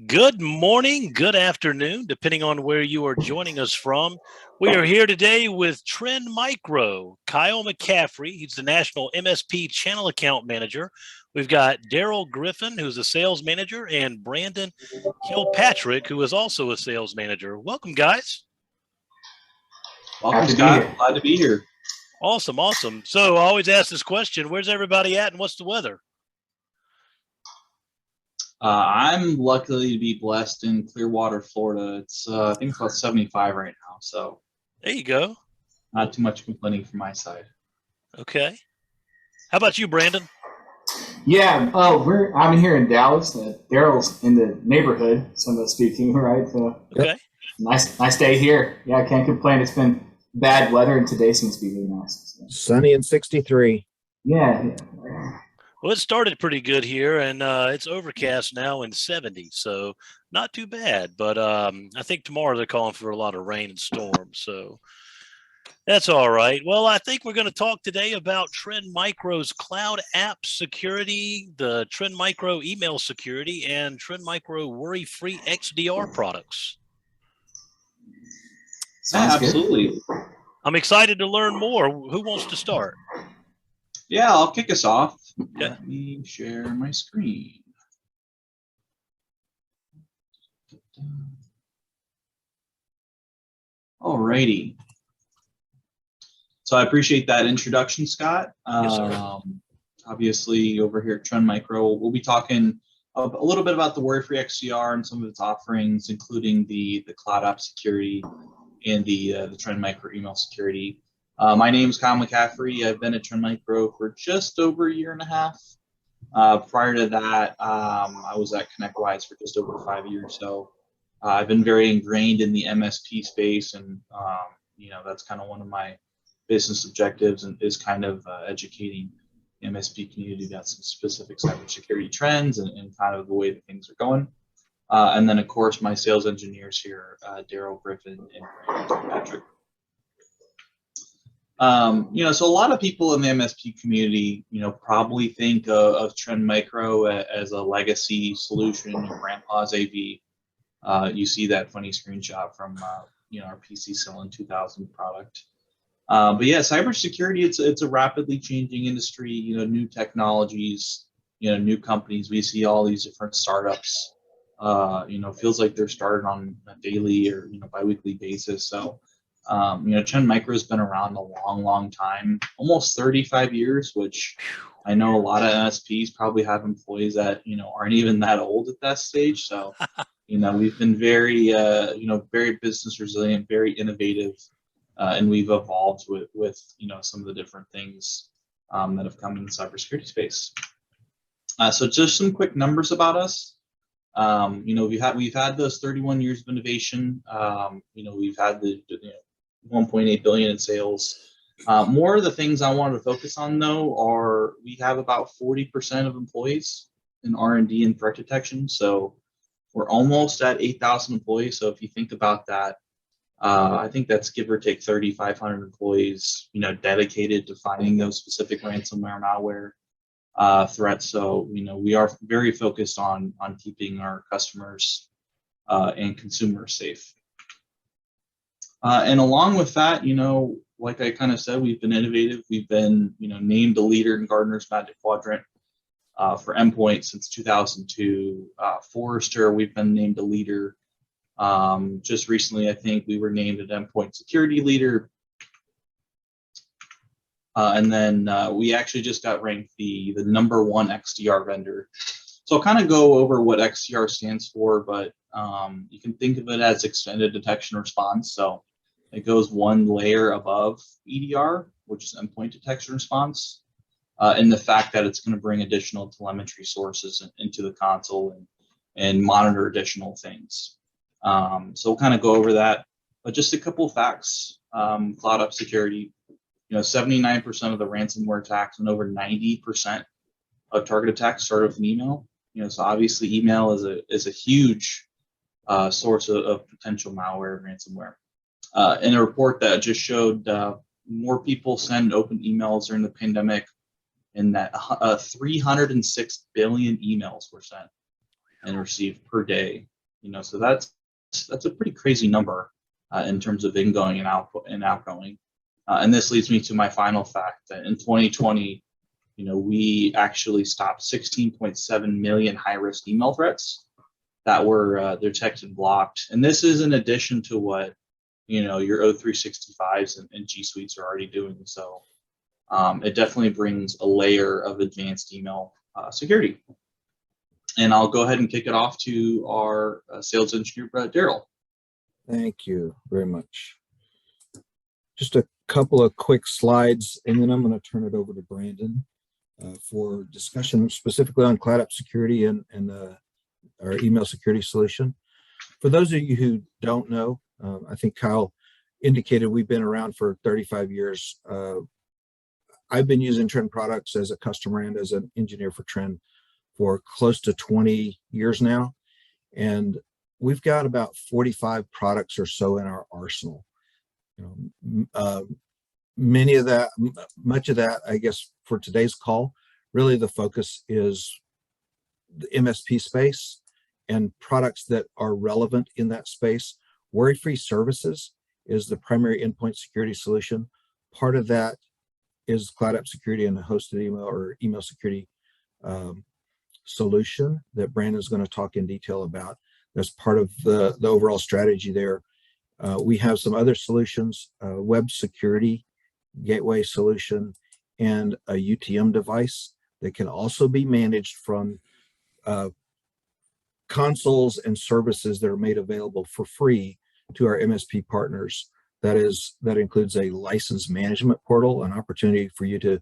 Good morning, good afternoon, depending on where you are joining us from. We are here today with Trend Micro, Kyle McCaffrey. He's the National MSP Channel Account Manager. We've got Daryl Griffin, who's a sales manager, and Brandon Kilpatrick, who is also a sales manager. Welcome, guys. Welcome, Scott. Glad to be here. Awesome, awesome. So I always ask this question, where's everybody at and what's the weather? I'm lucky to be blessed in Clearwater, Florida. It's I think it's about 75 right now, so there you go. Not too much complaining from my side. Okay. How about you, Brandon? Yeah, I'm here in Dallas. Daryl's in the neighborhood, so speaking, right? Okay. Nice day here. Yeah, I can't complain. It's been bad weather, and today seems to be really nice. So. Sunny and 63. Yeah. Well, it started pretty good here, and it's overcast now in 70, so not too bad. But I think tomorrow they're calling for a lot of rain and storms, so that's all right. Well, I think we're going to talk today about Trend Micro's cloud app security, the Trend Micro email security, and Trend Micro worry-free XDR products. Yeah, absolutely. I'm excited to learn more. Who wants to start? Yeah, I'll kick us off. Okay. Let me share my screen. Alrighty. So I appreciate that introduction, Scott. Yes, sir. Obviously, over here at Trend Micro, we'll be talking a little bit about the worry-free XDR and some of its offerings, including the cloud app security and the Trend Micro email security. My name is Kyle McCaffrey. I've been at Trend Micro for just over a year and a half. Prior to that, I was at ConnectWise for just over 5 years. So I've been very ingrained in the MSP space, and that's kind of one of my business objectives, and is kind of educating the MSP community about some specific cybersecurity trends and kind of the way that things are going. And then, of course, my sales engineers here, Daryl Griffin and Brandon Patrick. So a lot of people in the MSP community, probably think of Trend Micro as a legacy solution, grandpa's AV. You see that funny screenshot from, our PC selling 2000 product. But yeah, cybersecurity, it's a rapidly changing industry, new technologies, new companies. We see all these different startups, feels like they're started on a daily or, biweekly basis. So, Trend Micro has been around a long time, almost 35 years, which I know a lot of MSPs probably have employees that, aren't even that old at that stage. So, we've been very, very business resilient, very innovative, and we've evolved with some of the different things that have come in the cybersecurity space. So just some quick numbers about us. We've had those 31 years of innovation. We've had the 1.8 billion in sales. More of the things I wanted to focus on, though, are we have about 40% of employees in R&D and threat detection. So we're almost at 8,000 employees. So if you think about that, I think that's give or take 3,500 employees, dedicated to finding those specific ransomware, malware threats. So, we are very focused on keeping our customers and consumers safe. And along with that, like I kind of said, we've been innovative. We've been, named a leader in Gartner's Magic Quadrant for endpoint since 2002. Forrester, we've been named a leader. Just recently, I think we were named an endpoint security leader. And then we actually just got ranked the #1 XDR vendor. So I'll kind of go over what XDR stands for, but you can think of it as extended detection response. So it goes one layer above EDR, which is endpoint detection response, and the fact that it's going to bring additional telemetry sources into the console and monitor additional things. So we'll kind of go over that, but just a couple of facts. Cloud app security, 79% of the ransomware attacks and over 90% of target attacks start with an email. So obviously email is a huge source of potential malware and ransomware. In a report that just showed more people send open emails during the pandemic, and that 306 billion emails were sent and received per day. So that's a pretty crazy number in terms of ingoing and outgoing. And this leads me to my final fact that in 2020, we actually stopped 16.7 million high-risk email threats that were detected and blocked. And this is in addition to what your O365s and G Suites are already doing. So it definitely brings a layer of advanced email security. And I'll go ahead and kick it off to our sales engineer, Daryl. Thank you very much. Just a couple of quick slides, and then I'm going to turn it over to Brandon for discussion specifically on Cloud App Security and our email security solution. For those of you who don't know, I think Kyle indicated we've been around for 35 years. I've been using Trend products as a customer and as an engineer for Trend for close to 20 years now. And we've got about 45 products or so in our arsenal. Much of that, I guess, for today's call, really the focus is the MSP space and products that are relevant in that space. Worry-free services is the primary endpoint security solution. Part of that is Cloud App Security and the hosted email or email security solution that Brandon's going to talk in detail about. That's part of the overall strategy there. We have some other solutions, web security gateway solution, and a UTM device that can also be managed from consoles and services that are made available for free to our MSP partners. That includes a license management portal, an opportunity for you to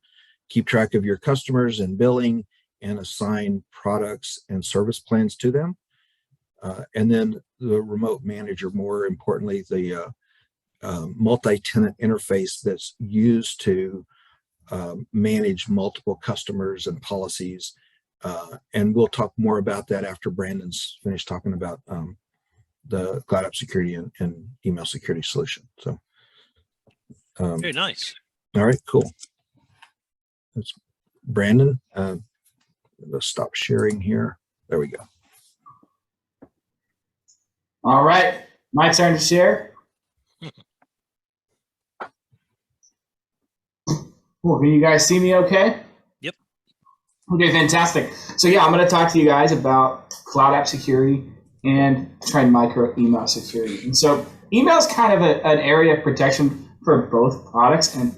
keep track of your customers and billing and assign products and service plans to them. And then the remote manager, more importantly, the multi-tenant interface that's used to manage multiple customers and policies. And we'll talk more about that after Brandon's finished talking about the Cloud App Security and email security solution. So, very nice. All right, cool. That's Brandon. Let's stop sharing here. There we go. All right, my turn to share. Cool. Can you guys see me okay? Yep. Okay, fantastic. So yeah, I'm going to talk to you guys about Cloud App Security and Trend Micro email security. And so email is kind of an area of protection for both products. And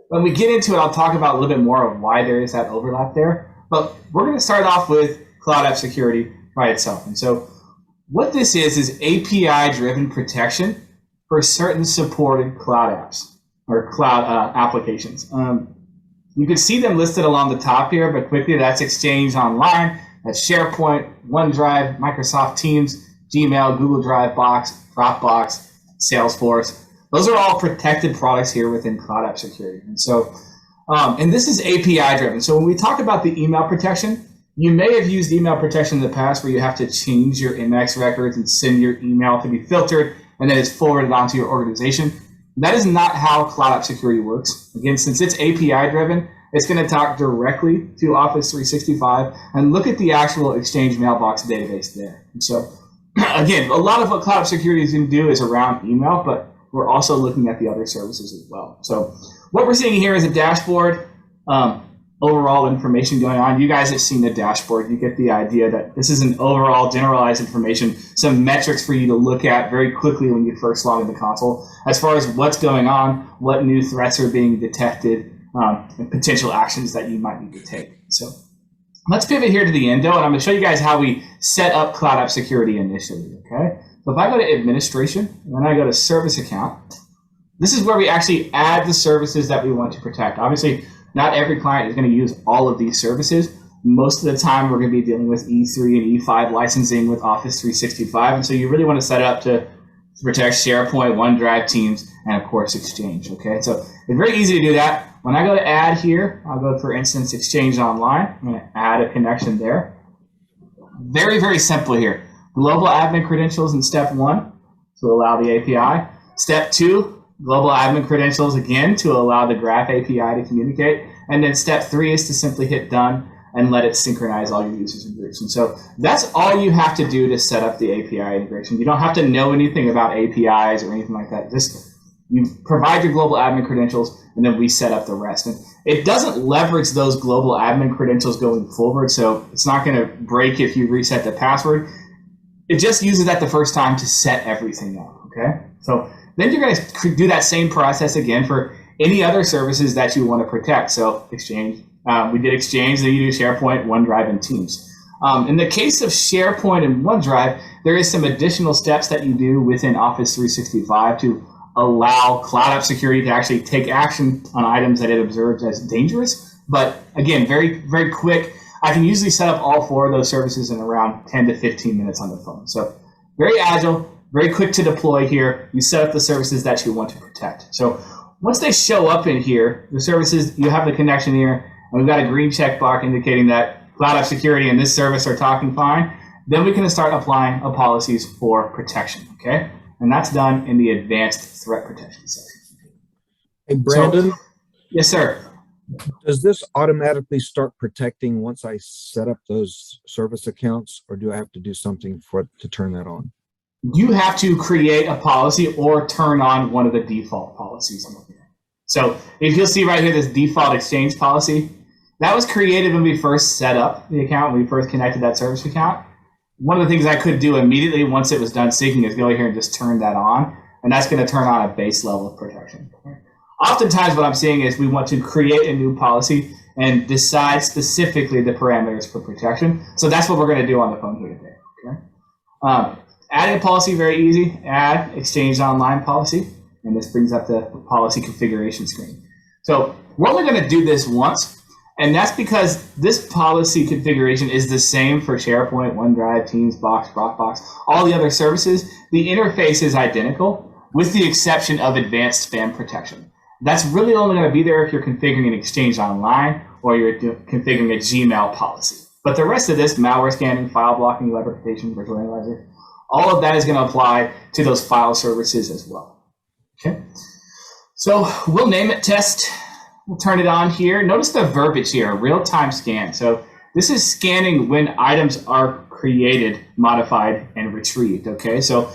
when we get into it, I'll talk about a little bit more of why there is that overlap there. But we're going to start off with Cloud App Security by itself. And so what this is API-driven protection for certain supported cloud apps or cloud applications. You can see them listed along the top here, but quickly, that's Exchange Online, that's SharePoint, OneDrive, Microsoft Teams, Gmail, Google Drive, Box, Dropbox, Salesforce. Those are all protected products here within Cloud App Security. And so, and this is API-driven. So when we talk about the email protection, you may have used email protection in the past where you have to change your index records and send your email to be filtered, and then it's forwarded onto your organization. That is not how Cloud App Security works. Again, since it's API-driven, it's going to talk directly to Office 365 and look at the actual Exchange mailbox database there. And so, again, a lot of what Cloud App Security is going to do is around email, but we're also looking at the other services as well. So what we're seeing here is a dashboard. Overall information going on. You guys have seen the dashboard. You get the idea that this is an overall generalized information, some metrics for you to look at very quickly when you first log into console, as far as what's going on, what new threats are being detected, and potential actions that you might need to take. So let's pivot here to the end, though, and I'm going to show you guys how we set up Cloud App Security initially, okay? So if I go to Administration, and then I go to Service Account, this is where we actually add the services that we want to protect. Obviously, not every client is going to use all of these services. Most of the time, we're going to be dealing with E3 and E5 licensing with Office 365. And so you really want to set it up to protect SharePoint, OneDrive, Teams, and of course, Exchange. Okay, so it's very easy to do that. When I go to add here, I'll go, for instance, Exchange Online. I'm going to add a connection there. Very, very simple here. Global admin credentials in step 1 to allow the API. Step 2, global admin credentials again to allow the Graph API to communicate. And then step 3 is to simply hit done. and let it synchronize all your users and groups. And so that's all you have to do to set up the API integration. You don't have to know anything about APIs or anything like that. Just you provide your global admin credentials, and then we set up the rest. And it doesn't leverage those global admin credentials going forward, so it's not going to break if you reset the password. It just uses that the first time to set everything up, okay? So then you're going to do that same process again for any other services that you want to protect. So Exchange, we did Exchange, then you do SharePoint, OneDrive, and Teams. In the case of SharePoint and OneDrive, there is some additional steps that you do within Office 365 to allow Cloud App Security to actually take action on items that it observes as dangerous. But again, very, very quick. I can usually set up all 4 of those services in around 10 to 15 minutes on the phone. So very agile, very quick to deploy here. You set up the services that you want to protect. So once they show up in here, the services, you have the connection here, and we've got a green check box indicating that Cloud App Security and this service are talking fine. Then we can start applying policies for protection, okay? And that's done in the advanced threat protection section. Hey, Brandon. So, yes, sir. Does this automatically start protecting once I set up those service accounts, or do I have to do something to turn that on? You have to create a policy or turn on one of the default policies in here. So if you'll see right here, this default Exchange policy, that was created when we first set up the account, when we first connected that service account. One of the things I could do immediately once it was done syncing is go here and just turn that on, and that's going to turn on a base level of protection. Oftentimes what I'm seeing is we want to create a new policy and decide specifically the parameters for protection. So that's what we're going to do on the phone here today. Okay? Adding a policy, very easy. Add Exchange Online policy, and this brings up the policy configuration screen. So we're only going to do this once. And that's because this policy configuration is the same for SharePoint, OneDrive, Teams, Box, Dropbox, all the other services. The interface is identical with the exception of advanced spam protection. That's really only going to be there if you're configuring an Exchange Online or you're configuring a Gmail policy. But the rest of this, malware scanning, file blocking, web replication, virtual analyzer, all of that is going to apply to those file services as well. Okay, so we'll name it test. We'll turn it on here. Notice the verbiage here, real-time scan. So this is scanning when items are created, modified, and retrieved. Okay, so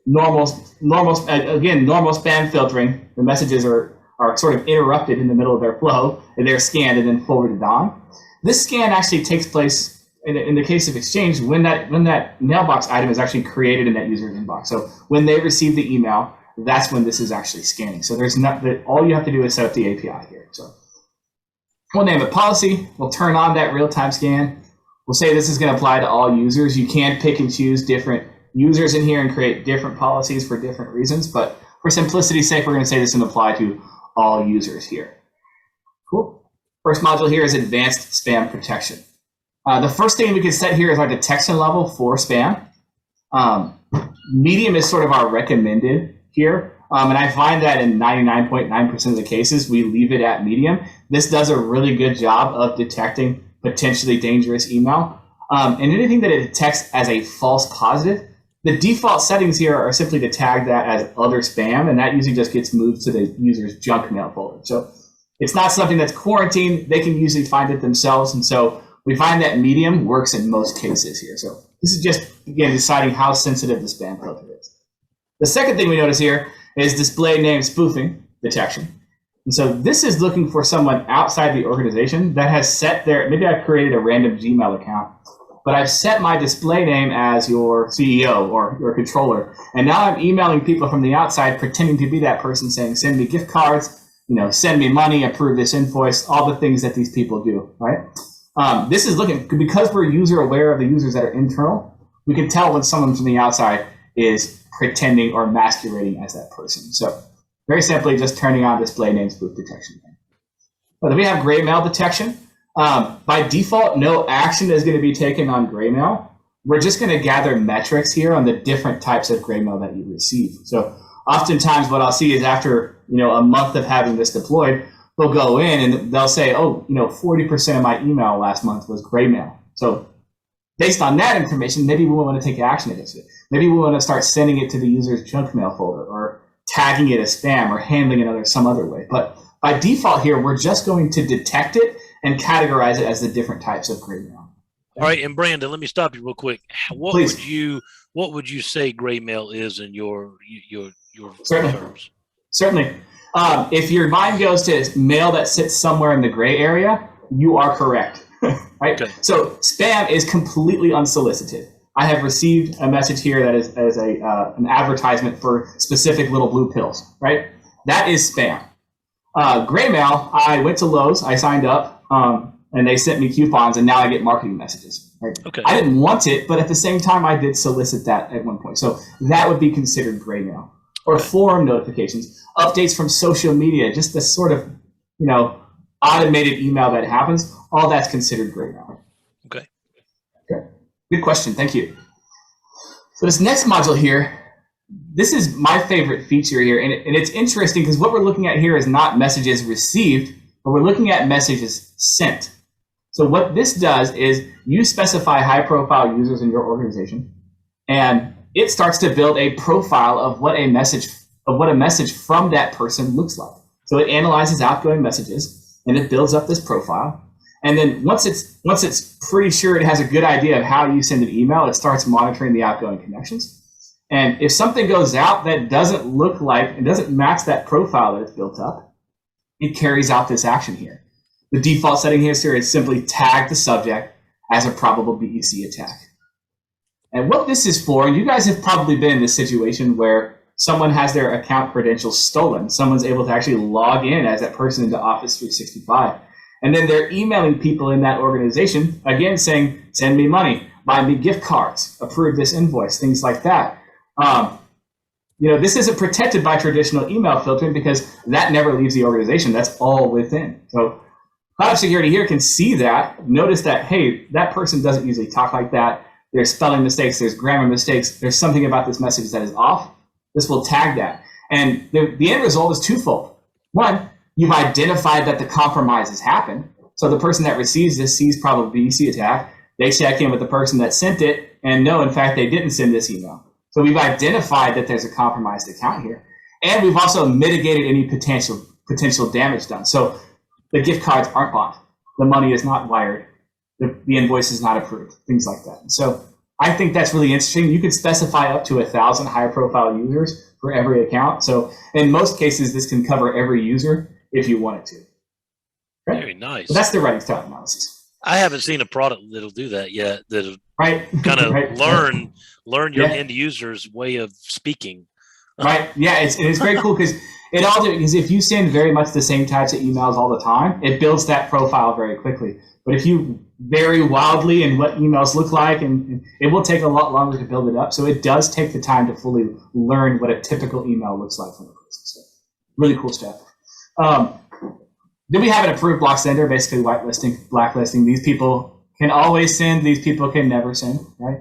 normal spam filtering. The messages are sort of interrupted in the middle of their flow, and they're scanned and then forwarded on. This scan actually takes place in the case of Exchange when that mailbox item is actually created in that user's inbox. So when they receive the email, that's when this is actually scanning. So there's not that all you have to do is set up the API here. So we'll name it policy. We'll turn on that real-time scan. We'll say this is going to apply to all users. You can pick and choose different users in here and create different policies for different reasons. But for simplicity's sake, we're going to say this is going to apply to all users here. Cool. First module here is advanced spam protection. The first thing we can set here is our detection level for spam. Medium is sort of our recommended here. And I find that in 99.9% of the cases, we leave it at medium. This does a really good job of detecting potentially dangerous email. And anything that it detects as a false positive, the default settings here are simply to tag that as other spam, and that usually just gets moved to the user's junk mail folder. So it's not something that's quarantined. They can usually find it themselves. And so we find that medium works in most cases here. So this is just, again, deciding how sensitive the spam filter is. The second thing we notice here is display name spoofing detection. And so this is looking for someone outside the organization that has set their, maybe I've created a random Gmail account, but I've set my display name as your CEO or your controller. And now I'm emailing people from the outside pretending to be that person saying, send me gift cards, send me money, approve this invoice, all the things that these people do, right? This is looking, because we're user aware of the users that are internal, we can tell when someone from the outside is pretending or masquerading as that person. So very simply, just turning on display name spoof detection. But then we have gray mail detection. By default, no action is going to be taken on gray mail. We're just going to gather metrics here on the different types of gray mail that you receive. So oftentimes what I'll see is after a month of having this deployed, they'll go in and they'll say, 40% of my email last month was gray mail. So based on that information, maybe we want to take action against it. Maybe we want to start sending it to the user's junk mail folder or tagging it as spam or handling it some other way. But by default here, we're just going to detect it and categorize it as the different types of gray mail. All right, and Brandon, let me stop you real quick. What Please. would you say gray mail is in your Certainly. terms? Certainly. If your mind goes to mail that sits somewhere in the gray area, you are correct. Right? Okay. So spam is completely unsolicited. I have received a message here that is an advertisement for specific little blue pills. Right? That is spam. Gray mail, I went to Lowe's, I signed up, and they sent me coupons, and now I get marketing messages. Right? Okay. I didn't want it, but at the same time, I did solicit that at one point. So that would be considered gray mail. Or forum notifications, updates from social media, just the sort of, automated email that happens, all that's considered gray mail. Okay. Good question. Thank you. So this next module here, this is my favorite feature here. And it's interesting because what we're looking at here is not messages received, but we're looking at messages sent. So what this does is you specify high profile users in your organization, and it starts to build a profile of what a message from that person looks like. So it analyzes outgoing messages and it builds up this profile. And then once it's pretty sure it has a good idea of how you send an email, it starts monitoring the outgoing connections. And if something goes out that doesn't look like, it doesn't match that profile that it's built up, it carries out this action here. The default setting here is simply tag the subject as a probable BEC attack. And what this is for, you guys have probably been in this situation where someone has their account credentials stolen. Someone's able to actually log in as that person into Office 365. And then they're emailing people in that organization, again, saying, send me money, buy me gift cards, approve this invoice, things like that. This isn't protected by traditional email filtering because that never leaves the organization. That's all within. So Cloud Security here can see that, notice that, hey, that person doesn't usually talk like that. There's spelling mistakes, there's grammar mistakes, there's something about this message that is off. This will tag that. And the end result is twofold. One, you've identified that the compromise has happened. So the person that receives this sees probable BEC attack. They check in with the person that sent it and no, in fact, they didn't send this email. So we've identified that there's a compromised account here. And we've also mitigated any potential damage done. So the gift cards aren't bought. The money is not wired. The invoice is not approved, things like that. So I think that's really interesting. You could specify up to 1,000 high profile users for every account. So in most cases, this can cover every user if you wanted to. Okay? Very nice. So that's the writing style analysis. I haven't seen a product that'll do that yet. That'll right. kind of right. learn your end user's way of speaking. Right. Yeah, it's very cool because because if you send very much the same types of emails all the time, it builds that profile very quickly. But if you vary wildly in what emails look like, and it will take a lot longer to build it up. So it does take the time to fully learn what a typical email looks like from a person. So really cool stuff. Then we have an approved block sender, basically whitelisting, blacklisting. These people can always send, these people can never send, right?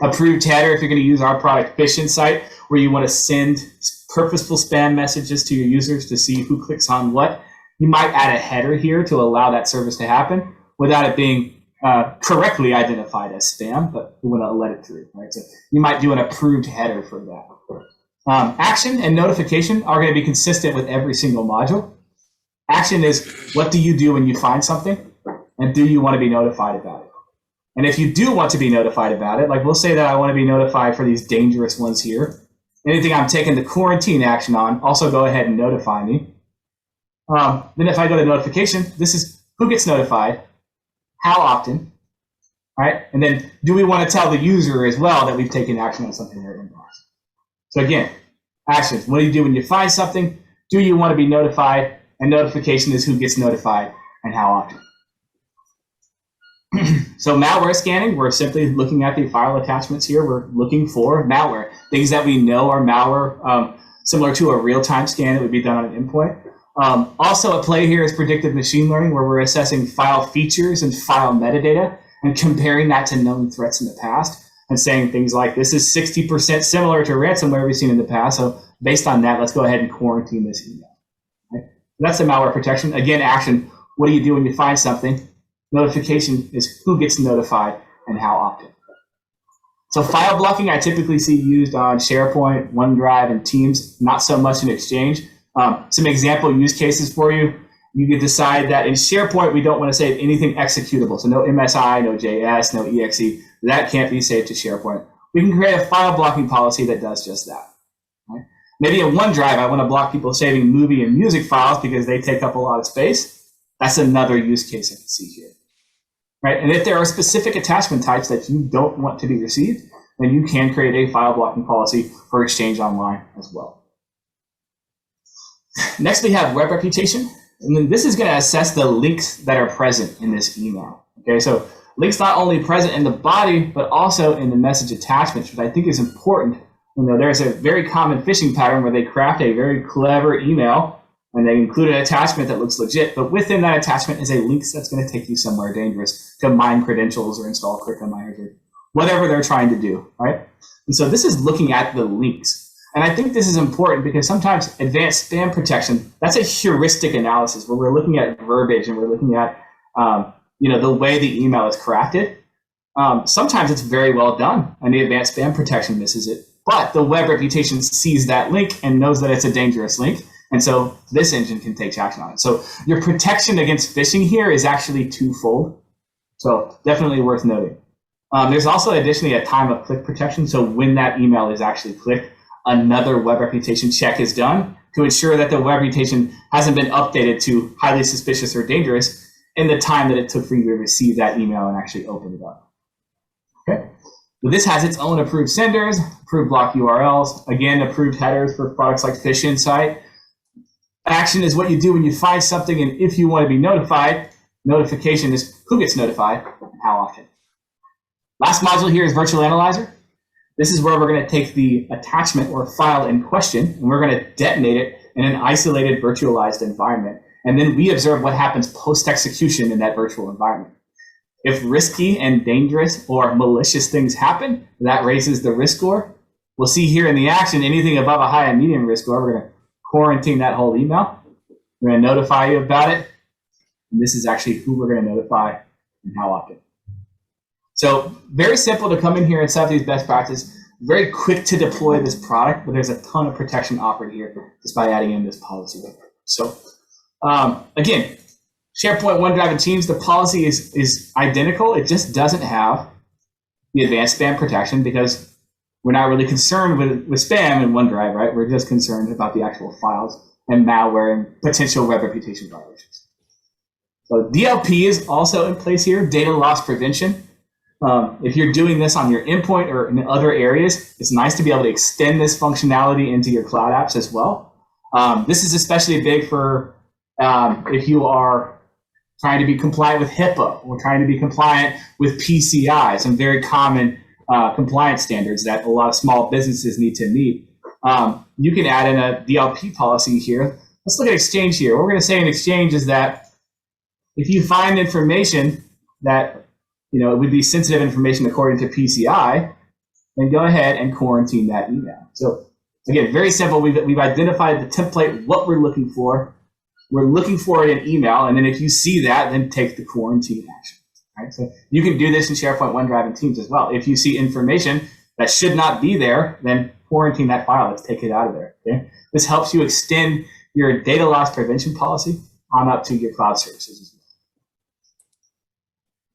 Approved header, if you're going to use our product Phish Insight, where you want to send purposeful spam messages to your users to see who clicks on what, you might add a header here to allow that service to happen without it being correctly identified as spam, but we want to let it through, right? So you might do an approved header for that. Action and notification are going to be consistent with every single module. Action is, what do you do when you find something? And do you want to be notified about it? And if you do want to be notified about it, like we'll say that I want to be notified for these dangerous ones here. Anything I'm taking the quarantine action on, also go ahead and notify me. Then if I go to notification, this is who gets notified, how often, right? And then do we want to tell the user as well that we've taken action on something in their inbox? So again, actions. What do you do when you find something? Do you want to be notified? And notification is who gets notified and how often. So malware scanning, we're simply looking at the file attachments here. We're looking for malware, things that we know are malware, similar to a real-time scan that would be done on an endpoint. Also at play here is predictive machine learning, where we're assessing file features and file metadata and comparing that to known threats in the past and saying things like, this is 60% similar to ransomware we've seen in the past. So based on that, let's go ahead and quarantine this email. Right? That's the malware protection. Again, action, what do you do when you find something? Notification is who gets notified and how often. So file blocking, I typically see used on SharePoint, OneDrive, and Teams, not so much in Exchange. Some example use cases for you. You can decide that in SharePoint, we don't want to save anything executable. So no MSI, no JS, no EXE. That can't be saved to SharePoint. We can create a file blocking policy that does just that. Right? Maybe in OneDrive, I want to block people saving movie and music files because they take up a lot of space. That's another use case I can see here. Right? And if there are specific attachment types that you don't want to be received, then you can create a file blocking policy for Exchange Online as well. Next, we have web reputation. And then this is going to assess the links that are present in this email. Okay, so links not only present in the body, but also in the message attachments, which I think is important. You know, there's a very common phishing pattern where they craft a very clever email and they include an attachment that looks legit, but within that attachment is a link that's going to take you somewhere dangerous to mine credentials or install crypto miners or whatever they're trying to do, right? And so this is looking at the links. And I think this is important because sometimes advanced spam protection, that's a heuristic analysis where we're looking at verbiage and we're looking at the way the email is crafted. Sometimes it's very well done and the advanced spam protection misses it. But the web reputation sees that link and knows that it's a dangerous link. And so this engine can take action on it. So your protection against phishing here is actually twofold. So definitely worth noting. There's also additionally a time of click protection. So when that email is actually clicked, another web reputation check is done to ensure that the web reputation hasn't been updated to highly suspicious or dangerous in the time that it took for you to receive that email and actually open it up. Okay. So this has its own approved senders, approved block URLs, again, approved headers for products like Fish Insight. Action is what you do when you find something, and if you want to be notified, notification is who gets notified and how often. Last module here is Virtual Analyzer. This is where we're going to take the attachment or file in question, and we're going to detonate it in an isolated virtualized environment. And then we observe what happens post-execution in that virtual environment. If risky and dangerous or malicious things happen, that raises the risk score. We'll see here in the action, anything above a high and medium risk score, we're going to quarantine that whole email. We're going to notify you about it. And this is actually who we're going to notify and how often. So very simple to come in here and set up these best practices. Very quick to deploy this product, but there's a ton of protection offered here just by adding in this policy. So again, SharePoint, OneDrive, and Teams, the policy is identical. It just doesn't have the advanced spam protection because we're not really concerned with spam in OneDrive, right? We're just concerned about the actual files and malware and potential web reputation violations. So DLP is also in place here, data loss prevention. If you're doing this on your endpoint or in other areas, it's nice to be able to extend this functionality into your cloud apps as well. This is especially big for if you are trying to be compliant with HIPAA or trying to be compliant with PCI, some very common compliance standards that a lot of small businesses need to meet. You can add in a DLP policy here. Let's look at Exchange here. What we're going to say in Exchange is that if you find information that it would be sensitive information according to PCI, then go ahead and quarantine that email. So again, very simple. We've identified the template, what we're looking for. We're looking for it in email, and then if you see that, then take the quarantine action. Right? So you can do this in SharePoint, OneDrive, and Teams as well. If you see information that should not be there, then quarantine that file. Let's take it out of there. Okay? This helps you extend your data loss prevention policy on up to your cloud services as well.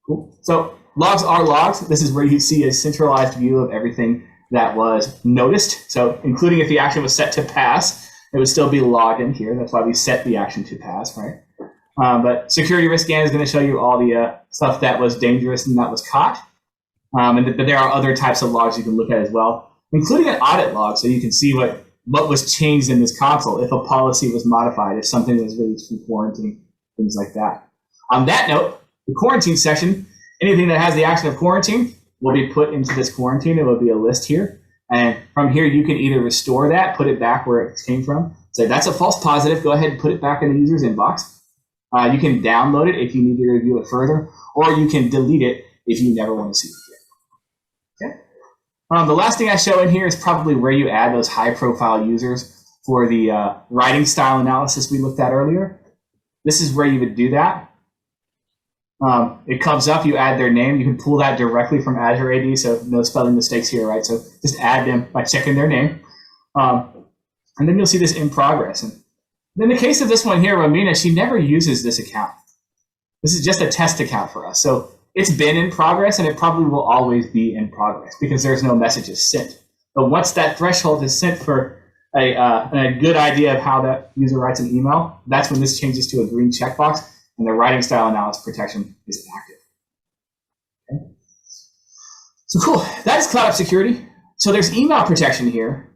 Cool. So logs are logs. This is where you see a centralized view of everything that was noticed. So including if the action was set to pass, it would still be logged in here. That's why we set the action to pass, right? But security risk scan is going to show you all the stuff that was dangerous and that was caught. But there are other types of logs you can look at as well, including an audit log, so you can see what was changed in this console, if a policy was modified, if something was released from quarantine, things like that. On that note, the quarantine section, anything that has the action of quarantine will be put into this quarantine. It will be a list here. And from here, you can either restore that, put it back where it came from. Say that's a false positive. Go ahead and put it back in the user's inbox. You can download it if you need to review it further, or you can delete it if you never want to see it again. Okay. The last thing I show in here is probably where you add those high-profile users for the writing style analysis we looked at earlier. This is where you would do that. It comes up, you add their name. You can pull that directly from Azure AD, so no spelling mistakes here, right? So just add them by checking their name. And then you'll see this in progress. And In the case of this one here, Romina, she never uses this account. This is just a test account for us. So it's been in progress, and it probably will always be in progress because there's no messages sent. But once that threshold is sent for a good idea of how that user writes an email, that's when this changes to a green checkbox, and the writing style analysis protection is active. Okay. So cool. That is Cloud App Security. So there's email protection here,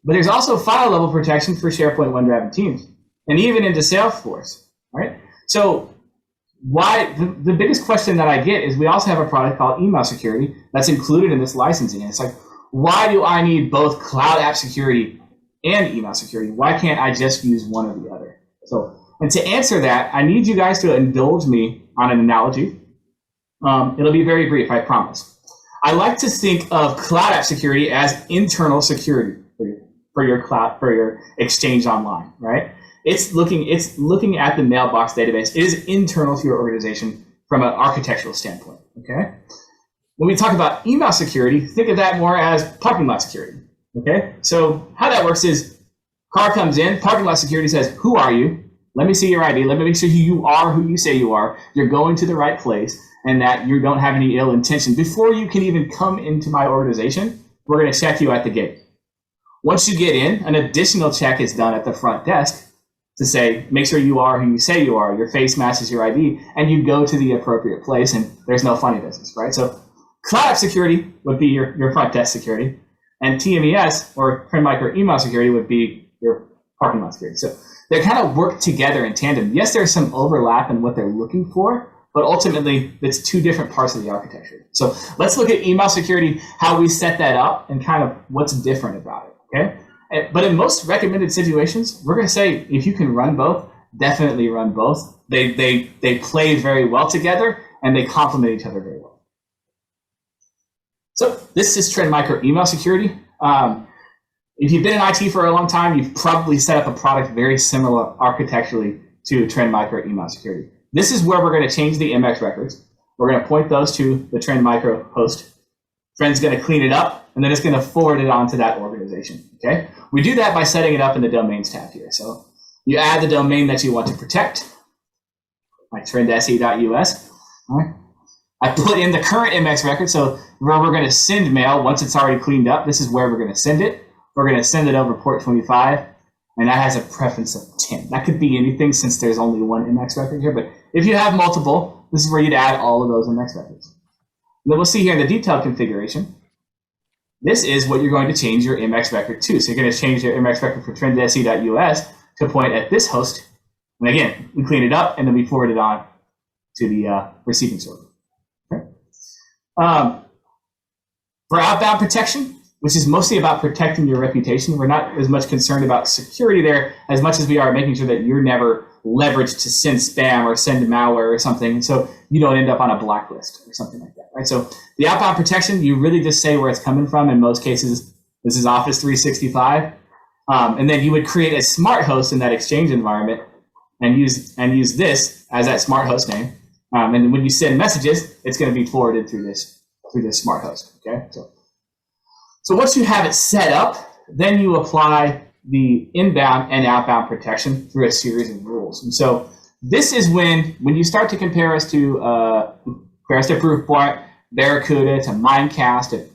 but there's also file level protection for SharePoint, OneDrive, and Teams, and even into Salesforce. Right. So why the biggest question that I get is we also have a product called Email Security that's included in this licensing. And it's like, why do I need both Cloud App Security and Email Security? Why can't I just use one or the other? So, and to answer that, I need you guys to indulge me on an analogy. It'll be very brief, I promise. I like to think of Cloud App Security as internal security for your cloud, for your Exchange Online, right? It's looking at the mailbox database. It is internal to your organization from an architectural standpoint, okay? When we talk about email security, think of that more as parking lot security, okay? So how that works is car comes in, parking lot security says, who are you? Let me see your ID. Let me make sure you are who you say you are. You're going to the right place and that you don't have any ill intention. Before you can even come into my organization, we're going to check you at the gate. Once you get in, an additional check is done at the front desk to say, make sure you are who you say you are, your face matches your ID, and you go to the appropriate place, and there's no funny business, right? So Cloud App Security would be your front desk security, and TMES, or Trend Micro Email Security, would be your parking lot security. So they kind of work together in tandem. Yes, there's some overlap in what they're looking for, but ultimately, it's two different parts of the architecture. So let's look at email security, how we set that up, and kind of what's different about it, okay? But in most recommended situations, we're going to say if you can run both, definitely run both. They play very well together, and they complement each other very well. So this is Trend Micro Email Security. If you've been in IT for a long time, you've probably set up a product very similar architecturally to Trend Micro Email Security. This is where we're going to change the MX records. We're going to point those to the Trend Micro host. Trend's going to clean it up, and then it's going to forward it on to that organization. Okay? We do that by setting it up in the domains tab here. So you add the domain that you want to protect, like trendse.us. All right. I put in the current MX record, so where we're going to send mail once it's already cleaned up, this is where we're going to send it. We're going to send it over port 25, and that has a preference of 10. That could be anything since there's only one MX record here, but if you have multiple, this is where you'd add all of those MX records. And then we'll see here in the detailed configuration, this is what you're going to change your MX record to. So you're going to change your MX record for trendse.us to point at this host. And again, we clean it up, and then we forward it on to the receiving server. Okay. For outbound protection, which is mostly about protecting your reputation, we're not as much concerned about security there as much as we are making sure that you're never leveraged to send spam or send malware or something, so you don't end up on a blacklist or something like that, right? So the outbound protection, you really just say where it's coming from. In most cases, this is Office 365, and then you would create a smart host in that Exchange environment and use this as that smart host name. And when you send messages, it's going to be forwarded through this smart host. Okay, so once you have it set up, then you apply the inbound and outbound protection through a series of rules. And so this is when you start to compare us to Proofpoint, Barracuda, to Mimecast, to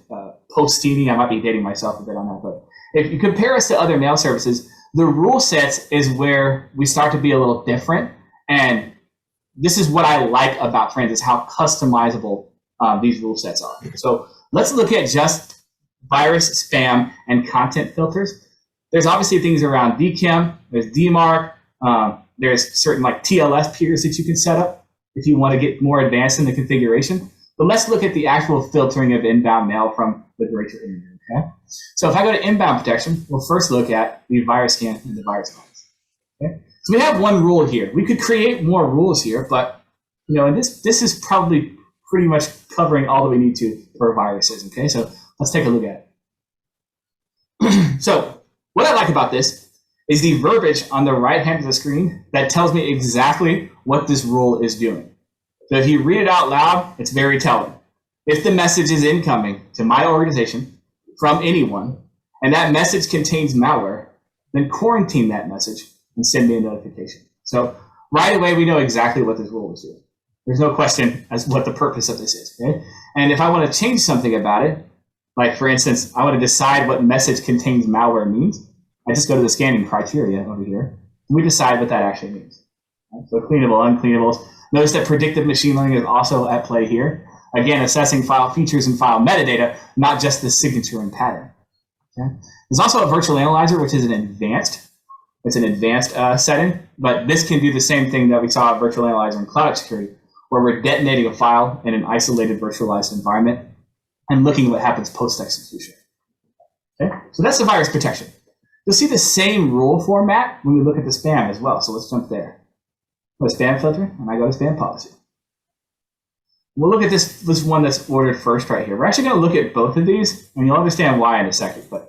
Postini. I might be dating myself a bit on that, but if you compare us to other mail services, the rule sets is where we start to be a little different. And this is what I like about Trends, is how customizable these rule sets are. So let's look at just virus, spam, and content filters. There's obviously things around DKIM, there's DMARC, there's certain like TLS peers that you can set up if you want to get more advanced in the configuration. But let's look at the actual filtering of inbound mail from the directory internet, okay? So if I go to inbound protection, we'll first look at the virus scan and the virus files. Okay? So we have one rule here. We could create more rules here, but this is probably pretty much covering all that we need to for viruses, okay? So let's take a look at it. So what I like about this is the verbiage on the right hand of the screen that tells me exactly what this rule is doing. So if you read it out loud, it's very telling. If the message is incoming to my organization from anyone, and that message contains malware, then quarantine that message and send me a notification. So right away, we know exactly what this rule is doing. There's no question as to what the purpose of this is. Okay? And if I want to change something about it, like for instance, I want to decide what message contains malware means, I just go to the scanning criteria over here. And we decide what that actually means. Right? So cleanable, uncleanables. Notice that predictive machine learning is also at play here. Again, assessing file features and file metadata, not just the signature and pattern. Okay? There's also a virtual analyzer, which is an advanced setting, but this can do the same thing that we saw at virtual analyzer in cloud security, where we're detonating a file in an isolated virtualized environment and looking at what happens post-execution. Okay? So that's the virus protection. You'll see the same rule format when we look at the spam as well. So let's jump there. Go to spam filter, and I go to spam policy. We'll look at this one that's ordered first right here. We're actually going to look at both of these, and you'll understand why in a second. But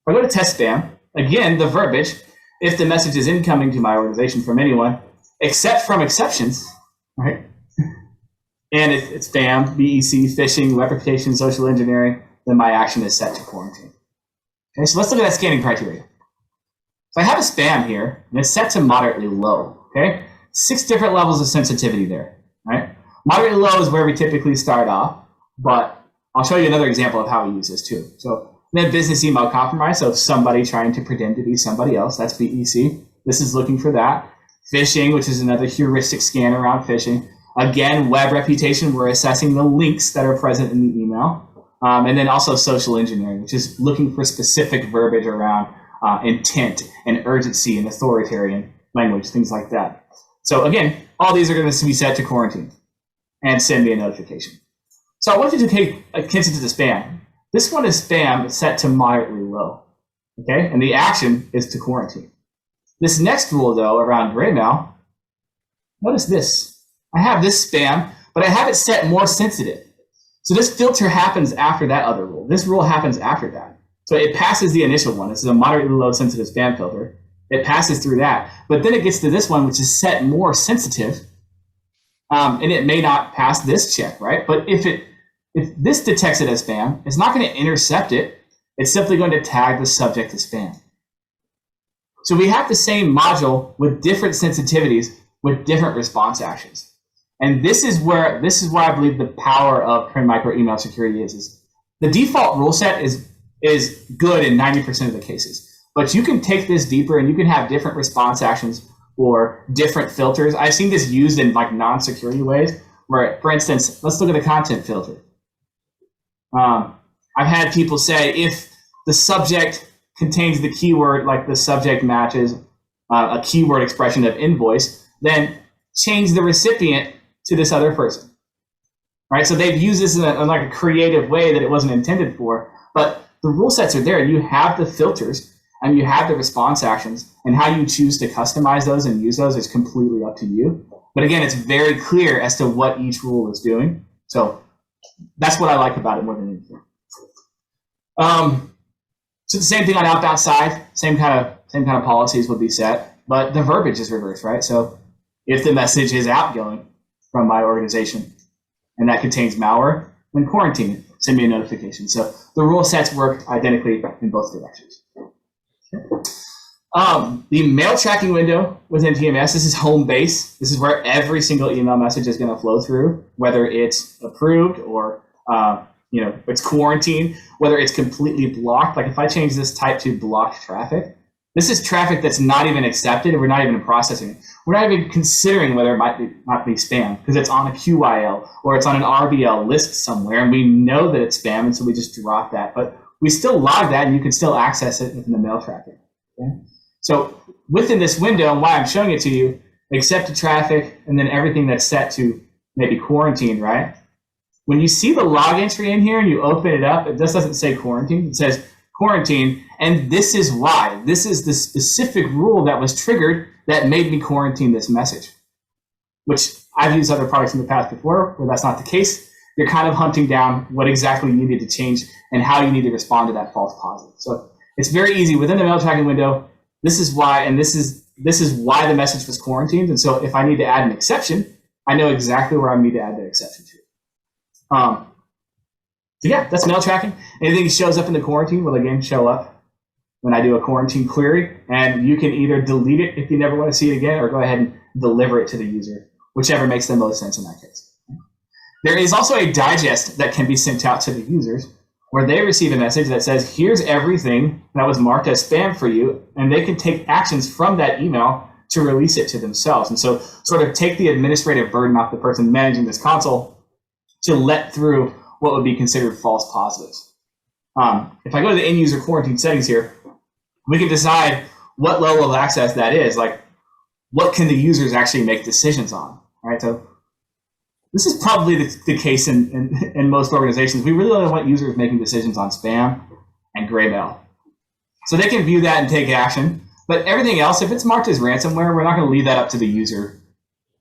if I go to test spam, again, the verbiage, if the message is incoming to my organization from anyone, except from exceptions, right? And if it's spam, BEC, phishing, web reputation, social engineering, then my action is set to quarantine. Okay, so let's look at that scanning criteria. So I have a spam here, and it's set to moderately low. Okay, 6 different levels of sensitivity there. Right, moderately low is where we typically start off, but I'll show you another example of how we use this too. So we have business email compromise, so somebody trying to pretend to be somebody else, that's BEC. This is looking for that. Phishing, which is another heuristic scan around phishing. Again, web reputation, we're assessing the links that are present in the email. And then also social engineering, which is looking for specific verbiage around intent and urgency and authoritarian language, things like that. So again, all these are going to be set to quarantine and send me a notification. So I want you to pay attention to the spam. This one is spam set to moderately low, okay? And the action is to quarantine. This next rule, though, around gray mail, notice this. I have this spam, but I have it set more sensitive. So this filter happens after that other rule. This rule happens after that. So it passes the initial one. This is a moderately low sensitive spam filter. It passes through that. But then it gets to this one, which is set more sensitive. And it may not pass this check, right? But if this detects it as spam, it's not going to intercept it. It's simply going to tag the subject as spam. So we have the same module with different sensitivities with different response actions. And this is where I believe the power of Trend Micro email security is the default rule set is good in 90% of the cases. But you can take this deeper and you can have different response actions or different filters. I've seen this used in like non-security ways where, for instance, let's look at the content filter. I've had people say if the subject contains the keyword, like the subject matches a keyword expression of invoice, then change the recipient to this other person, right? So they've used this in like a creative way that it wasn't intended for, but the rule sets are there. You have the filters and you have the response actions, and how you choose to customize those and use those is completely up to you. But again, it's very clear as to what each rule is doing. So that's what I like about it more than anything. So the same thing on outbound side, same kind of policies would be set, but the verbiage is reversed, right? So if the message is outgoing from my organization and that contains malware, then quarantine it, send me a notification. So the rule sets work identically in both directions. The mail tracking window within TMS, this is home base. This is where every single email message is going to flow through, whether it's approved or it's quarantined, whether it's completely blocked. Like if I change this type to blocked traffic, this is traffic that's not even accepted, and we're not even processing it. We're not even considering whether it might be spam because it's on a QIL or it's on an RBL list somewhere, and we know that it's spam, and so we just drop that. But we still log that, and you can still access it within the mail tracking. Okay? So within this window, and why I'm showing it to you, accepted traffic, and then everything that's set to maybe quarantine, right? When you see the log entry in here and you open it up, it just doesn't say quarantine. It says quarantine, and this is why. This is the specific rule that was triggered that made me quarantine this message, which I've used other products in the past before where that's not the case. You're kind of hunting down what exactly you need to change and how you need to respond to that false positive. So it's very easy within the mail tracking window. This is why, and this is why the message was quarantined. And so if I need to add an exception, I know exactly where I need to add that exception to. So yeah, that's mail tracking. Anything that shows up in the quarantine will again show up when I do a quarantine query, and you can either delete it if you never want to see it again, or go ahead and deliver it to the user, whichever makes the most sense in that case. There is also a digest that can be sent out to the users where they receive a message that says, here's everything that was marked as spam for you, and they can take actions from that email to release it to themselves. And so sort of take the administrative burden off the person managing this console to let through what would be considered false positives. If I go to the end user quarantine settings here, we can decide what level of access that is. Like, what can the users actually make decisions on, right? So this is probably the case in most organizations. We really don't want users making decisions on spam and gray mail. So they can view that and take action. But everything else, if it's marked as ransomware, we're not going to leave that up to the user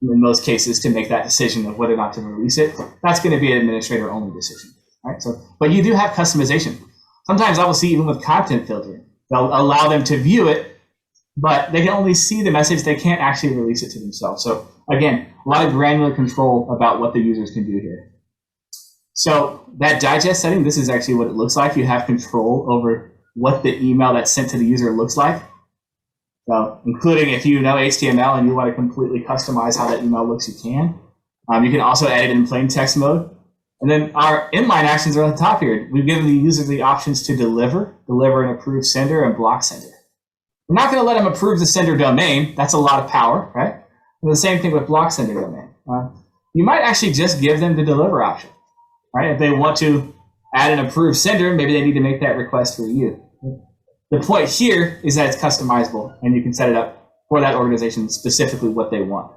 in most cases to make that decision of whether or not to release it. That's going to be an administrator-only decision, right? So, but you do have customization. Sometimes I will see even with content filtering, they'll allow them to view it, but they can only see the message. They can't actually release it to themselves. So again, a lot of granular control about what the users can do here. So that digest setting, this is actually what it looks like. You have control over what the email that's sent to the user looks like. So including if you know HTML and you want to completely customize how that email looks, you can. You can also edit in plain text mode. And then our inline actions are at the top here. We've given the user the options to deliver and approve sender, and block sender. We're not going to let them approve the sender domain. That's a lot of power, right? And the same thing with block sender domain. You might actually just give them the deliver option, right? If they want to add an approved sender, maybe they need to make that request for you. The point here is that it's customizable, and you can set it up for that organization specifically what they want.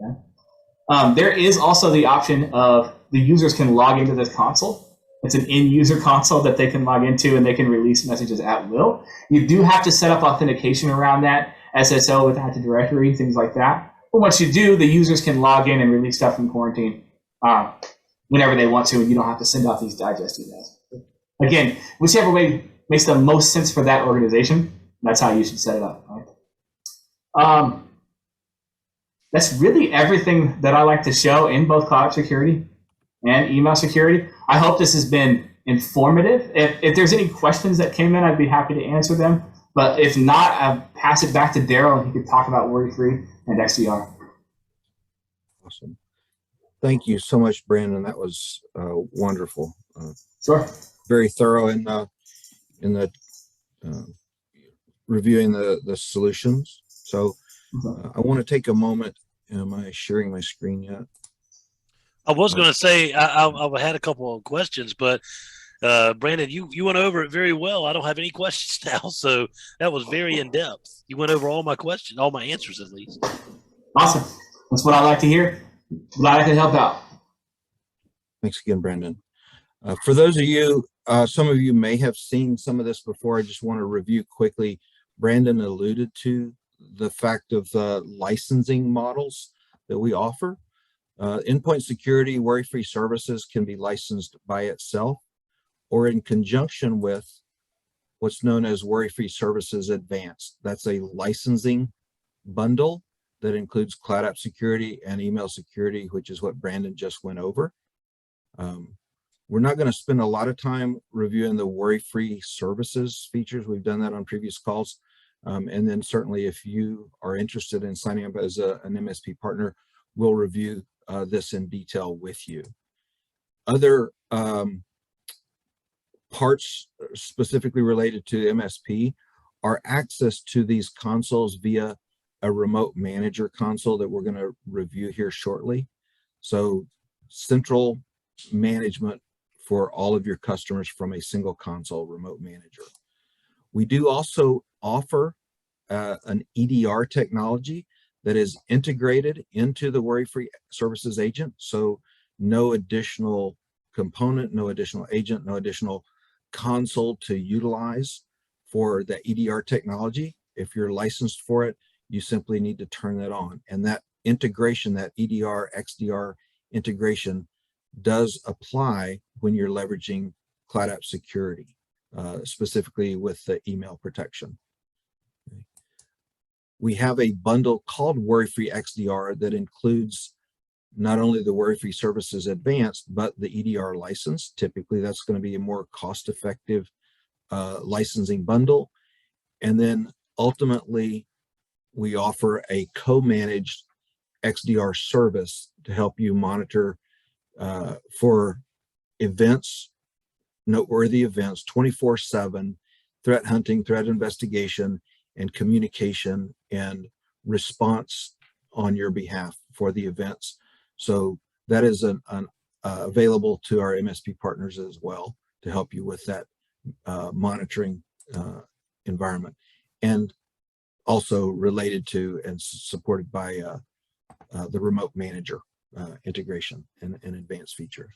Okay? There is also the option of the users can log into this console. It's an in-user console that they can log into, and they can release messages at will. You do have to set up authentication around that, SSO with Active Directory, things like that. But once you do, the users can log in and release stuff from quarantine whenever they want to, and you don't have to send out these digest emails. Again, whichever way makes the most sense for that organization, that's how you should set it up. Right? That's really everything that I like to show in both cloud security and email security. I hope this has been informative. If there's any questions that came in, I'd be happy to answer them. But if not, I'll pass it back to Daryl, and he could talk about worry-free and XDR. Awesome. Thank you so much, Brandon. That was wonderful. Sure. Very thorough in the reviewing the solutions. So I want to take a moment. Am I sharing my screen yet? I was going to say I had a couple of questions, but Brandon, you went over it very well. I don't have any questions now, so that was very in depth. You went over all my questions, all my answers at least. Awesome. That's what I like to hear. Glad I could help out. Thanks again, Brandon. For those of you, some of you may have seen some of this before. I just want to review quickly. Brandon alluded to the fact of the licensing models that we offer. Endpoint security, worry-free services can be licensed by itself or in conjunction with what's known as worry-free services advanced. That's a licensing bundle that includes cloud app security and email security, which is what Brandon just went over. We're not going to spend a lot of time reviewing the worry-free services features. We've done that on previous calls. And then certainly if you are interested in signing up as an MSP partner, we'll review this in detail with you. Other parts specifically related to MSP are access to these consoles via a remote manager console that we're going to review here shortly. So central management for all of your customers from a single console remote manager. We do also offer an EDR technology that is integrated into the worry-free services agent. So no additional component, no additional agent, no additional console to utilize for the EDR technology. If you're licensed for it, you simply need to turn that on. And that integration, that EDR, XDR integration does apply when you're leveraging cloud app security, specifically with the email protection. We have a bundle called Worry-Free XDR that includes not only the Worry-Free Services Advanced, but the EDR license. Typically, that's going to be a more cost-effective licensing bundle. And then ultimately, we offer a co-managed XDR service to help you monitor for events, noteworthy events, 24/7, threat hunting, threat investigation, and communication and response on your behalf for the events. So that is available to our MSP partners as well to help you with that monitoring environment, and also related to and supported by the remote manager integration and advanced features.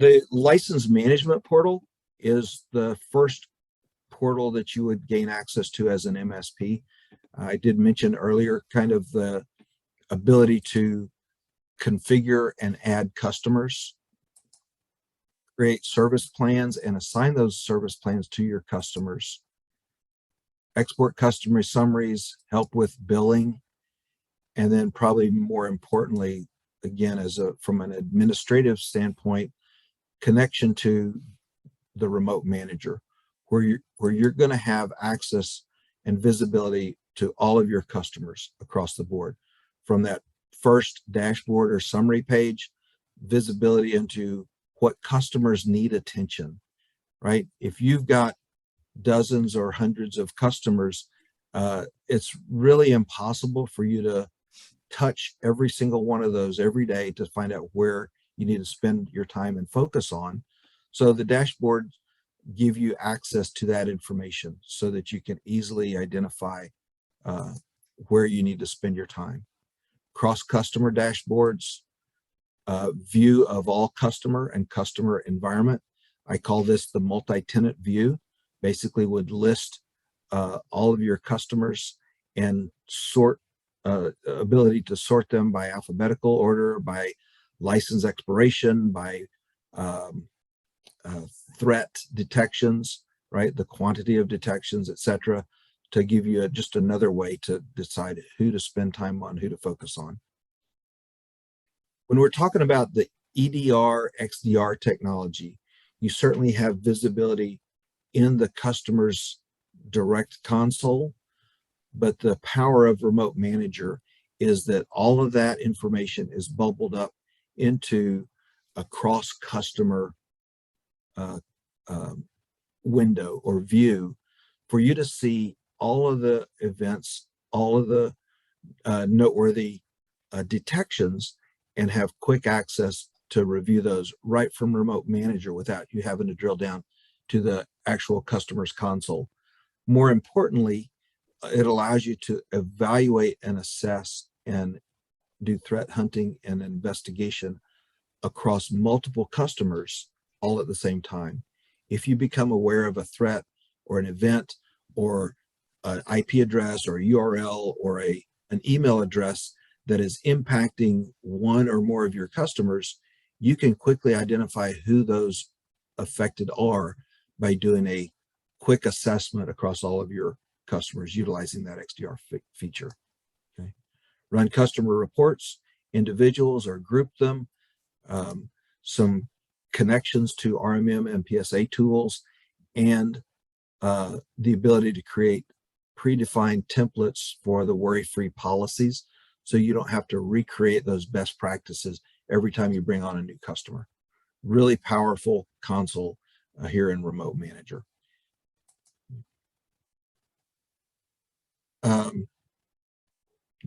The license management portal is the first portal that you would gain access to as an MSP. I did mention earlier kind of the ability to configure and add customers, create service plans and assign those service plans to your customers, export customer summaries, help with billing, and then probably more importantly, again, from an administrative standpoint, connection to the remote manager, where you're going to have access and visibility to all of your customers across the board, from that first dashboard or summary page, visibility into what customers need attention, right? If you've got dozens or hundreds of customers, it's really impossible for you to touch every single one of those every day to find out where you need to spend your time and focus on. So the dashboard give you access to that information so that you can easily identify where you need to spend your time. Cross-customer dashboards, view of all customer and customer environment. I call this the multi-tenant view. Basically would list all of your customers and ability to sort them by alphabetical order, by license expiration, by threat detections, right? The quantity of detections, etc., to give you just another way to decide who to spend time on, who to focus on. When we're talking about the EDR, XDR technology, you certainly have visibility in the customer's direct console, but the power of Remote Manager is that all of that information is bubbled up into a cross-customer window or view for you to see all of the events, all of the noteworthy detections, and have quick access to review those right from Remote Manager without you having to drill down to the actual customer's console. More importantly, it allows you to evaluate and assess and do threat hunting and investigation across multiple customers all at the same time. If you become aware of a threat or an event or an IP address or a URL or an email address that is impacting one or more of your customers, you can quickly identify who those affected are by doing a quick assessment across all of your customers utilizing that XDR feature. Okay. Run customer reports, individuals, or group them. Some connections to RMM and PSA tools, and the ability to create predefined templates for the worry-free policies, so you don't have to recreate those best practices every time you bring on a new customer. Really powerful console here in Remote Manager.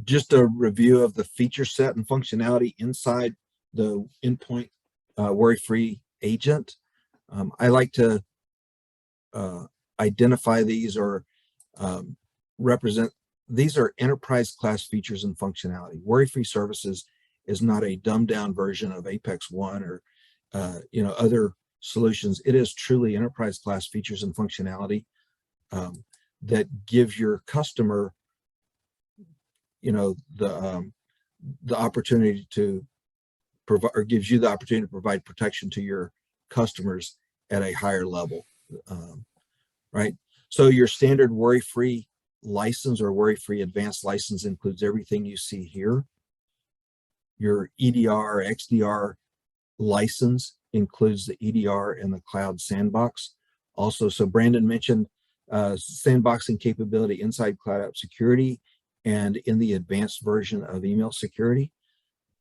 Just a review of the feature set and functionality inside the endpoint worry-free agent. I like to identify these or represent, these are enterprise class features and functionality. Worry-free services is not a dumbed down version of Apex One or other solutions. It is truly enterprise class features and functionality that gives your customer the opportunity to provide, or gives you the opportunity to provide protection to your customers at a higher level, right? So your standard worry-free license or worry-free advanced license includes everything you see here. Your EDR, XDR license includes the EDR and the cloud sandbox. Also, so Brandon mentioned sandboxing capability inside Cloud App Security and in the advanced version of email security.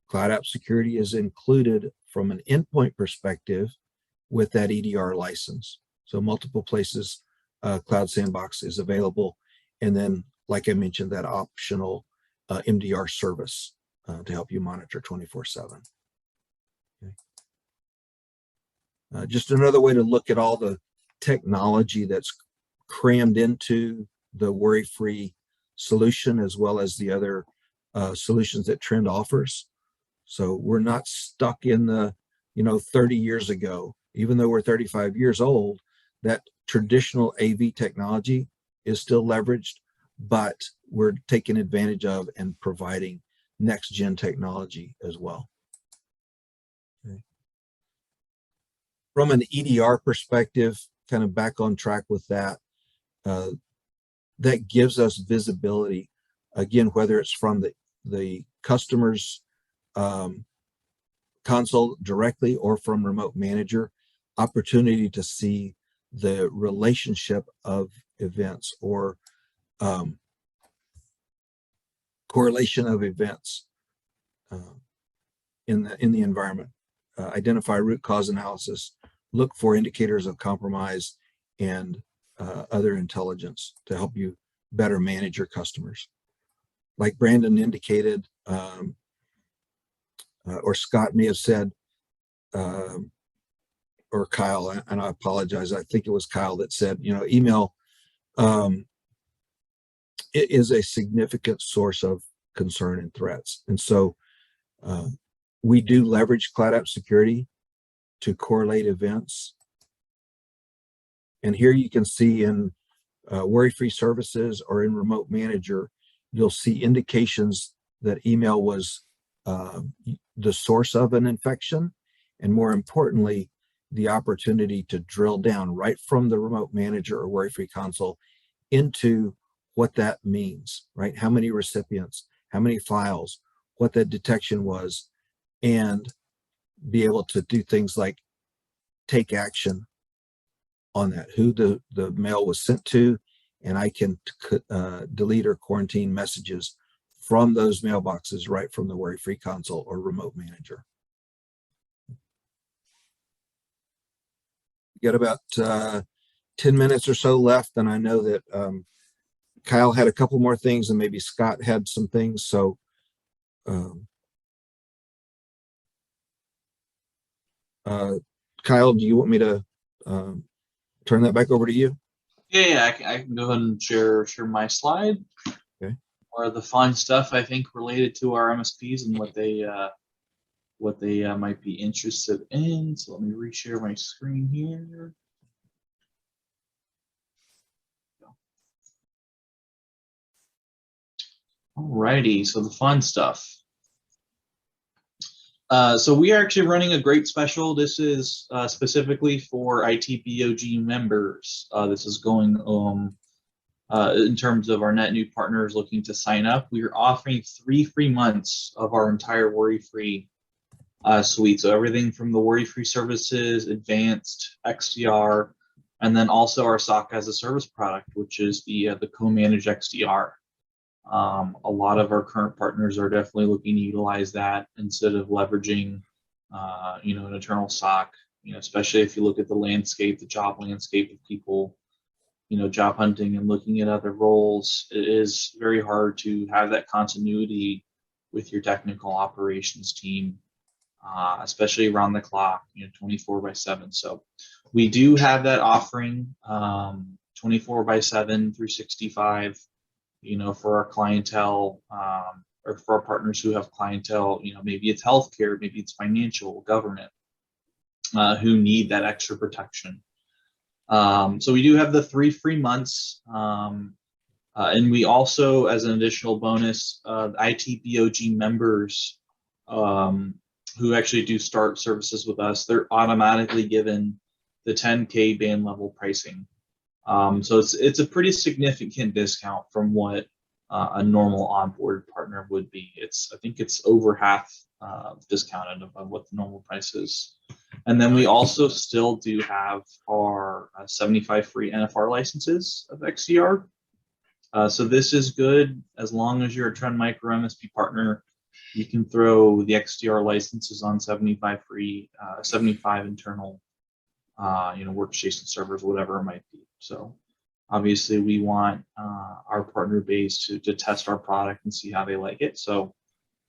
Cloud App Security is included from an endpoint perspective with that EDR license. So multiple places Cloud Sandbox is available. And then, like I mentioned, that optional MDR service to help you monitor 24/7. Okay. Just another way to look at all the technology that's crammed into the worry-free solution, as well as the other solutions that Trend offers. So we're not stuck in the, 30 years ago, even though we're 35 years old, that traditional AV technology is still leveraged, but we're taking advantage of and providing next gen technology as well. Okay. From an EDR perspective, kind of back on track with that, that gives us visibility, again, whether it's from the customer's console directly or from Remote Manager, opportunity to see the relationship of events or correlation of events in the environment, identify root cause analysis, look for indicators of compromise, and other intelligence to help you better manage your customers. Like Brandon indicated, or Scott may have said, or Kyle, and I apologize, I think it was Kyle that said, email it is a significant source of concern and threats. And so we do leverage Cloud App Security to correlate events. And here you can see in worry-free services or in Remote Manager, you'll see indications that email was the source of an infection, and more importantly, the opportunity to drill down right from the Remote Manager or worry-free console into what that means, right? How many recipients, how many files, what that detection was, and be able to do things like take action on that, who the mail was sent to, and I can delete or quarantine messages from those mailboxes right from the worry-free console or Remote Manager. We got about 10 minutes or so left, and I know that Kyle had a couple more things, and maybe Scott had some things. So Kyle, do you want me to turn that back over to you? Yeah, I can go ahead and share my slide. Okay. Or the fun stuff I think related to our MSPs and what they might be interested in. So let me reshare my screen here. Alrighty, so the fun stuff. So we are actually running a great special. This is specifically for ITBOG members. This is going in terms of our net new partners looking to sign up. We are offering 3 free months of our entire worry-free suite. So everything from the worry-free services, advanced, XDR, and then also our SOC as a service product, which is the co-managed XDR. A lot of our current partners are definitely looking to utilize that instead of leveraging, an internal SOC. Especially if you look at the landscape, the job landscape of people, job hunting and looking at other roles. It is very hard to have that continuity with your technical operations team, especially around the clock, 24/7. So we do have that offering, 24/7, 365. For our clientele, or for our partners who have clientele, maybe it's healthcare, maybe it's financial, government, who need that extra protection. So we do have the 3 free months. And we also, as an additional bonus, ITBOG members who actually do start services with us, they're automatically given the 10K band level pricing. So it's a pretty significant discount from what a normal onboard partner would be. I think it's over half discounted of what the normal price is. And then we also still do have our 75 free NFR licenses of XDR. So this is good as long as you're a Trend Micro MSP partner. You can throw the XDR licenses on 75 free, 75 internal, workstation servers, whatever it might be. So obviously we want our partner base to test our product and see how they like it. So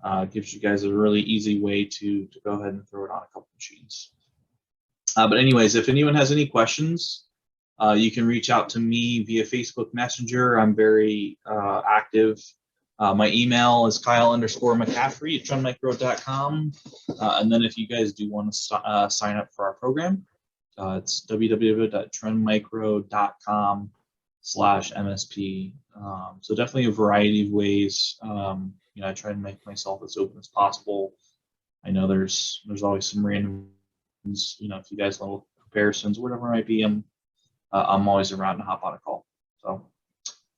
it gives you guys a really easy way to go ahead and throw it on a couple machines. But anyways, if anyone has any questions, you can reach out to me via Facebook Messenger. I'm very active. My email is Kyle_McCaffrey@trendmicro.com. And then if you guys do want to sign up for our program, it's www.trendmicro.com/MSP. So definitely a variety of ways. I try to make myself as open as possible. I know there's always some random, if you guys want comparisons or whatever it might be, I'm always around to hop on a call. So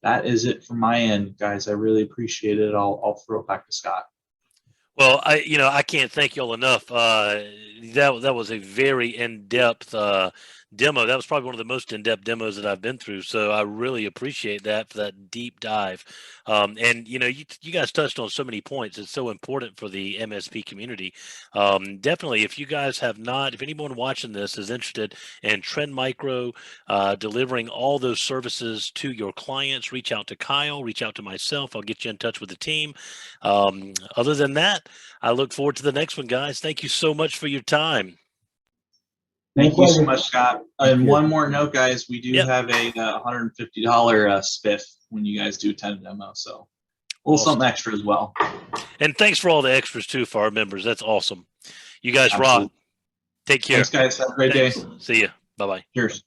that is it from my end, guys. I really appreciate it. I'll throw it back to Scott. Well, I can't thank y'all enough. That was a very in-depth demo. That was probably one of the most in-depth demos that I've been through. So I really appreciate that, for that deep dive. And you guys touched on so many points. It's so important for the MSP community. Definitely, if you guys have not, if anyone watching this is interested in Trend Micro delivering all those services to your clients, reach out to Kyle, reach out to myself. I'll get you in touch with the team. Other than that, I look forward to the next one, guys. Thank you so much for your time. Thank you so much, Scott. And one more note, guys, we do Yep. have a $150 spiff when you guys do attend a demo. So a little something extra as well. And thanks for all the extras too for our members. That's awesome. You guys Absolutely. rock. Take care. Thanks, guys. Have a great day. See ya. Bye-bye. Cheers.